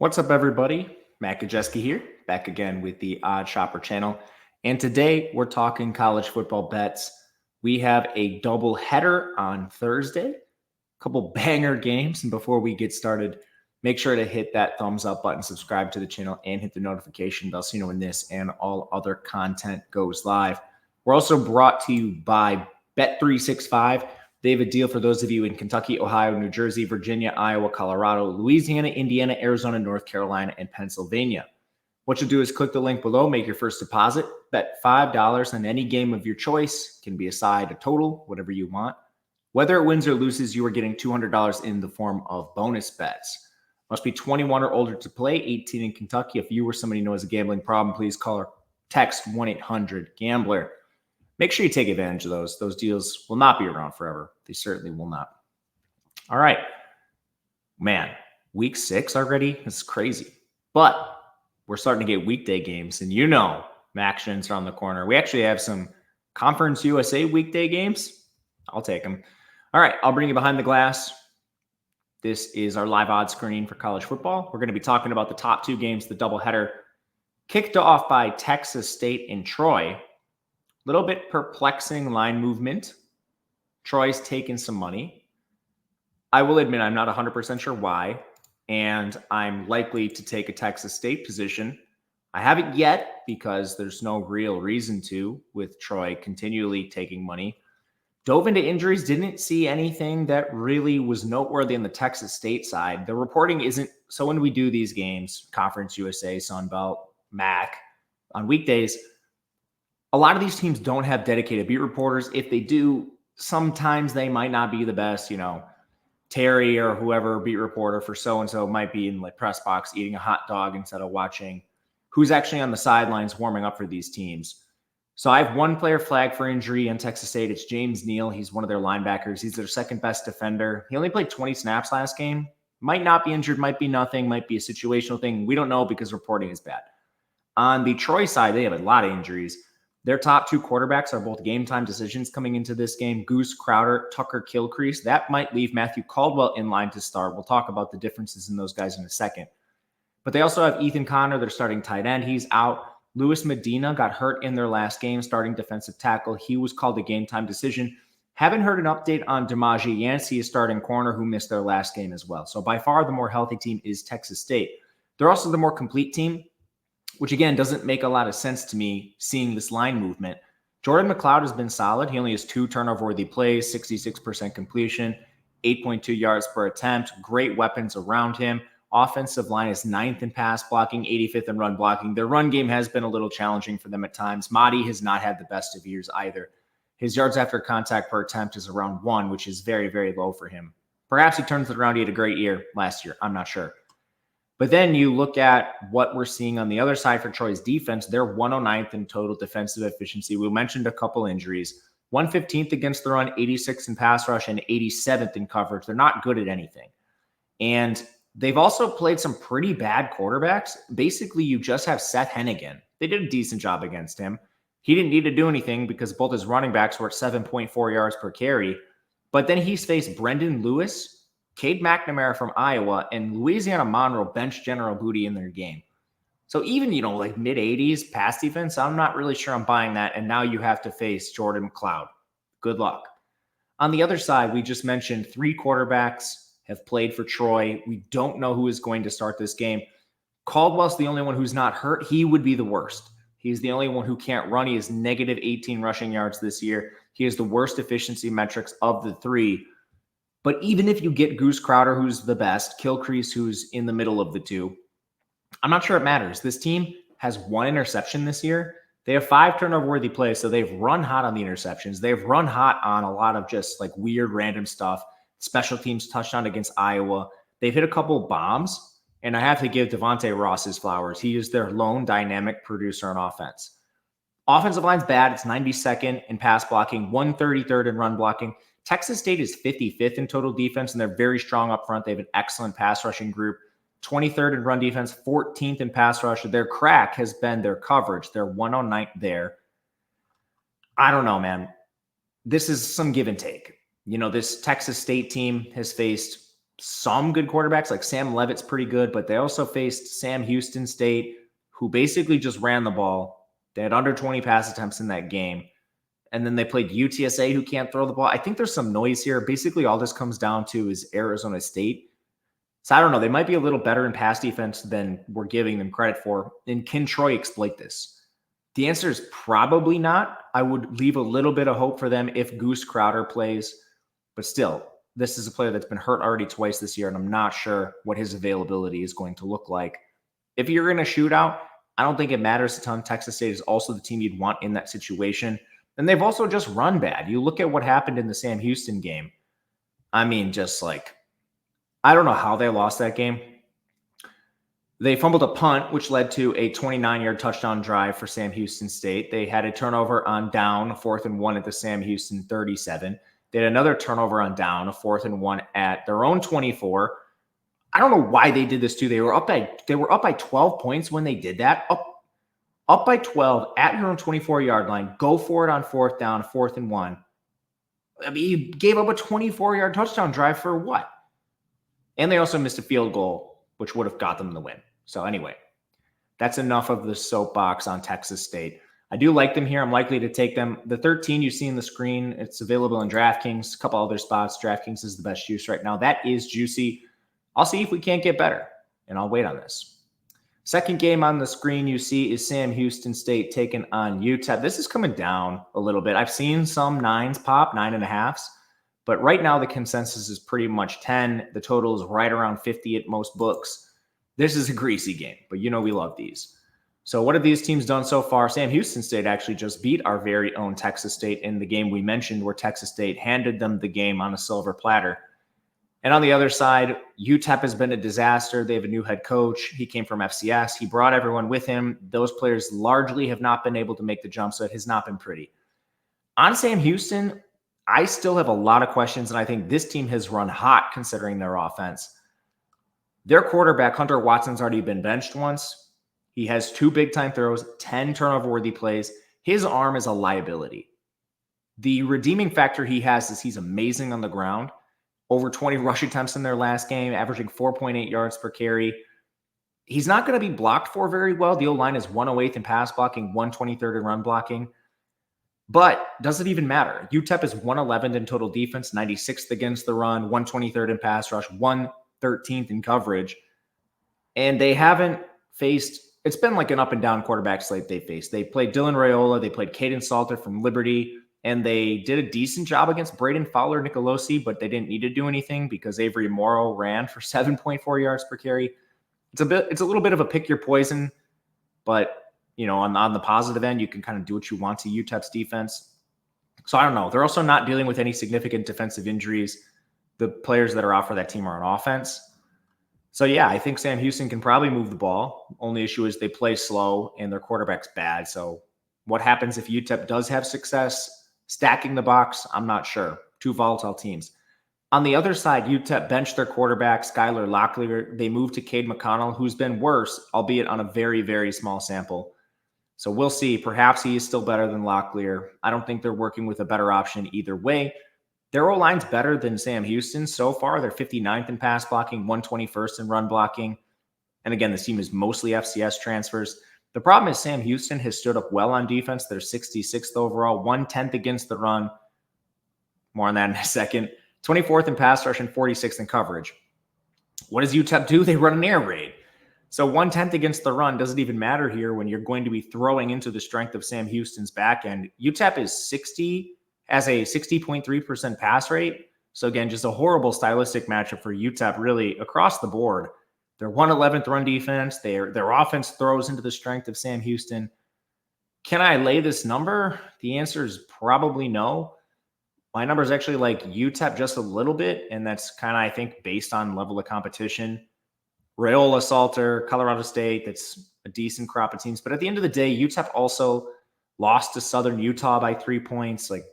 What's up, everybody? Matt Gajewski here, back again with the Odd Shopper channel. And today we're talking college football bets. We have a double header on Thursday, a couple banger games. And before we get started, make sure to hit that thumbs up button, subscribe to the channel, and hit the notification bell so you know when this and all other content goes live. We're also brought to you by Bet365. They have a deal for those of you in Kentucky, Ohio, New Jersey, Virginia, Iowa, Colorado, Louisiana, Indiana, Arizona, North Carolina, and Pennsylvania. What you'll do is click the link below, make your first deposit, bet $5 on any game of your choice. Can be a side, a total, whatever you want. Whether it wins or loses, you are getting $200 in the form of bonus bets. Must be 21 or older to play, 18 in Kentucky. If you or somebody knows a gambling problem, please call or text 1-800-GAMBLER. Make sure you take advantage of those. Those deals will not be around forever. They certainly will not. All right. Man, week 6 already? It's crazy. But we're starting to get weekday games. And action's around the corner. We actually have some Conference USA weekday games. I'll take them. All right. I'll bring you behind the glass. This is our live odds screen for college football. We're going to be talking about the top 2 games, the doubleheader, kicked off by Texas State and Troy. Little bit perplexing line movement. Troy's taken some money. I will admit I'm not 100% sure why, and I'm likely to take a Texas State position. I haven't yet because there's no real reason to, with Troy continually taking money. Dove into injuries, didn't see anything that really was noteworthy on the Texas State side. The reporting isn't, so when we do these games, Conference USA, Sun Belt, MAC, on weekdays, a lot of these teams don't have dedicated beat reporters. If they do, sometimes they might not be the best. Terry or whoever beat reporter for so-and-so might be in press box eating a hot dog instead of watching who's actually on the sidelines warming up for these teams. So I have one player flagged for injury in Texas State. It's James Neal. He's one of their linebackers. He's their second best defender. He only played 20 snaps last game. Might not be injured, might be nothing, might be a situational thing. We don't know because reporting is bad. On the Troy side, they have a lot of injuries. Their top 2 quarterbacks are both game-time decisions coming into this game. Goose Crowder, Tucker Kilcrease. That might leave Matthew Caldwell in line to start. We'll talk about the differences in those guys in a second. But they also have Ethan Connor, their starting tight end. He's out. Luis Medina got hurt in their last game, starting defensive tackle. He was called a game-time decision. Haven't heard an update on Demaji Yancey, a starting corner, who missed their last game as well. So by far the more healthy team is Texas State. They're also the more complete team, which again doesn't make a lot of sense to me seeing this line movement. Jordan McLeod has been solid. He only has 2 turnover-worthy plays, 66% completion, 8.2 yards per attempt, great weapons around him. Offensive line is 9th in pass blocking, 85th in run blocking. Their run game has been a little challenging for them at times. Mahdi has not had the best of years either. His yards after contact per attempt is around 1, which is very, very low for him. Perhaps he turns it around. He had a great year last year. I'm not sure. But then you look at what we're seeing on the other side for Troy's defense. They're 109th in total defensive efficiency. We mentioned a couple injuries. 115th against the run, 86th in pass rush, and 87th in coverage. They're not good at anything. And they've also played some pretty bad quarterbacks. Basically, you just have Seth Hennigan. They did a decent job against him. He didn't need to do anything because both his running backs were at 7.4 yards per carry. But then he's faced Brendan Lewis, Cade McNamara from Iowa, and Louisiana Monroe bench General Booty in their game. So even, mid-80s pass defense, I'm not really sure I'm buying that. And now you have to face Jordan McLeod. Good luck. On the other side, we just mentioned 3 quarterbacks have played for Troy. We don't know who is going to start this game. Caldwell's the only one who's not hurt. He would be the worst. He's the only one who can't run. He has negative 18 rushing yards this year. He has the worst efficiency metrics of the 3. But even if you get Goose Crowder, who's the best, Kilcrease, who's in the middle of the 2, I'm not sure it matters. This team has 1 interception this year. They have 5 turnover-worthy plays, so they've run hot on the interceptions. They've run hot on a lot of just weird random stuff. Special teams touchdown against Iowa. They've hit a couple bombs, and I have to give Devontae Ross his flowers. He is their lone dynamic producer on offense. Offensive line's bad. It's 92nd in pass blocking, 133rd in run blocking. Texas State is 55th in total defense, and they're very strong up front. They have an excellent pass rushing group. 23rd in run defense, 14th in pass rush. Their crack has been their coverage. They're 109th there. I don't know, man. This is some give and take. This Texas State team has faced some good quarterbacks, like Sam Levitt's pretty good, but they also faced Sam Houston State, who basically just ran the ball. They had under 20 pass attempts in that game. And then they played UTSA, who can't throw the ball. I think there's some noise here. Basically, all this comes down to is Arizona State. So I don't know. They might be a little better in pass defense than we're giving them credit for. And can Troy exploit this? The answer is probably not. I would leave a little bit of hope for them if Goose Crowder plays. But still, this is a player that's been hurt already twice this year, and I'm not sure what his availability is going to look like. If you're in a shootout, I don't think it matters a ton. Texas State is also the team you'd want in that situation. And they've also just run bad. You look at what happened in the Sam Houston game. I mean, just like, I don't know how they lost that game. They fumbled a punt, which led to a 29-yard touchdown drive for Sam Houston State. They had a turnover on down, 4th and 1 at the Sam Houston 37. They had another turnover on down, a 4th and 1 at their own 24. I don't know why they did this too. They were up by 12 points when they did that. Up by 12 at your own 24-yard line. Go for it on 4th down, 4th and 1. I mean, you gave up a 24-yard touchdown drive for what? And they also missed a field goal, which would have got them the win. So anyway, that's enough of the soapbox on Texas State. I do like them here. I'm likely to take them. The 13 you see in the screen, it's available in DraftKings, a couple other spots. DraftKings is the best juice right now. That is juicy. I'll see if we can't get better, and I'll wait on this. Second game on the screen you see is Sam Houston State taking on UTEP. This is coming down a little bit. I've seen some 9s pop, 9.5s, but right now the consensus is pretty much 10. The total is right around 50 at most books. This is a greasy game, but you know we love these. So what have these teams done so far? Sam Houston State actually just beat our very own Texas State in the game we mentioned where Texas State handed them the game on a silver platter. And on the other side, UTEP has been a disaster. They have a new head coach. He came from FCS. He brought everyone with him. Those players largely have not been able to make the jump, so it has not been pretty. On Sam Houston, I still have a lot of questions, and I think this team has run hot considering their offense. Their quarterback, Hunter Watson's already been benched once. He has 2 big-time throws, 10 turnover-worthy plays. His arm is a liability. The redeeming factor he has is he's amazing on the ground. Over 20 rush attempts in their last game, averaging 4.8 yards per carry. He's not going to be blocked for very well. The O-line is 108th in pass blocking, 123rd in run blocking. But does it even matter? UTEP is 111th in total defense, 96th against the run, 123rd in pass rush, 113th in coverage. And they haven't faced, it's been like an up and down quarterback slate they faced. They played Dylan Raiola, they played Caden Salter from Liberty, and they did a decent job against Braden Fowler Nicolosi, but they didn't need to do anything because Avery Morrow ran for 7.4 yards per carry. It's a little bit of a pick your poison, but you know, on the positive end, you can kind of do what you want to UTEP's defense. So I don't know. They're also not dealing with any significant defensive injuries. The players that are out for that team are on offense. So yeah, I think Sam Houston can probably move the ball. Only issue is they play slow and their quarterback's bad. So what happens if UTEP does have success stacking the box? I'm not sure. 2 volatile teams. On the other side, UTEP benched their quarterback, Skylar Locklear. They moved to Cade McConnell, who's been worse, albeit on a very, very small sample. So we'll see. Perhaps he is still better than Locklear. I don't think they're working with a better option either way. Their O-line's better than Sam Houston so far. They're 59th in pass blocking, 121st in run blocking. And again, this team is mostly FCS transfers. The problem is Sam Houston has stood up well on defense. They're 66th overall, 110th against the run. More on that in a second. 24th in pass rush and 46th in coverage. What does UTEP do? They run an air raid. So 110th against the run doesn't even matter here when you're going to be throwing into the strength of Sam Houston's back end. UTEP has a 60.3% pass rate. So again, just a horrible stylistic matchup for UTEP really across the board. They're 111th run defense. Their offense throws into the strength of Sam Houston. Can I lay this number? The answer is probably no. My number is actually like UTEP just a little bit, and that's kind of, I think, based on level of competition. Raiola, Salter, Colorado State, that's a decent crop of teams. But at the end of the day, UTEP also lost to Southern Utah by 3 points. Like,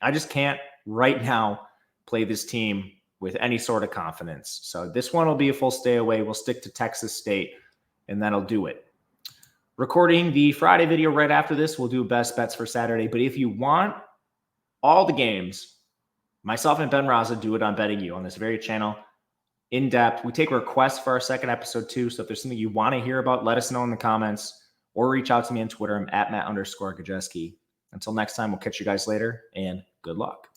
I just can't right now play this team with any sort of confidence. So this one will be a full stay away. We'll stick to Texas State, and that'll do it. Recording the Friday video right after this, we'll do best bets for Saturday. But if you want all the games, myself and Ben Raza do it on Betting You on this very channel. in depth. We take requests for our second episode too. So if there's something you want to hear about, let us know in the comments or reach out to me on Twitter. I'm at Matt_Gajewski. Until next time, we'll catch you guys later and good luck.